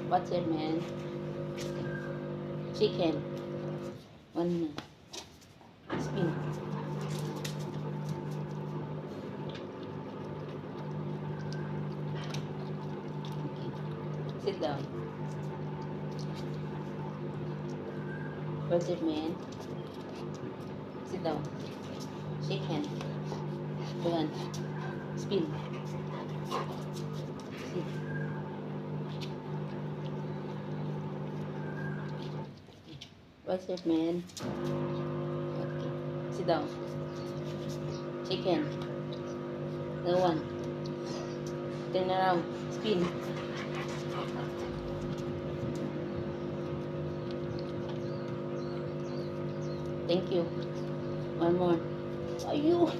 What's it, man? Chicken. One spin. Okay. Sit down. What's it, man? Sit down. Shake hand. One. Spin. Sit. What's it, man? Okay. Sit down. Shake hand. No one. Turn around. Spin. Thank you. One more. Ayun.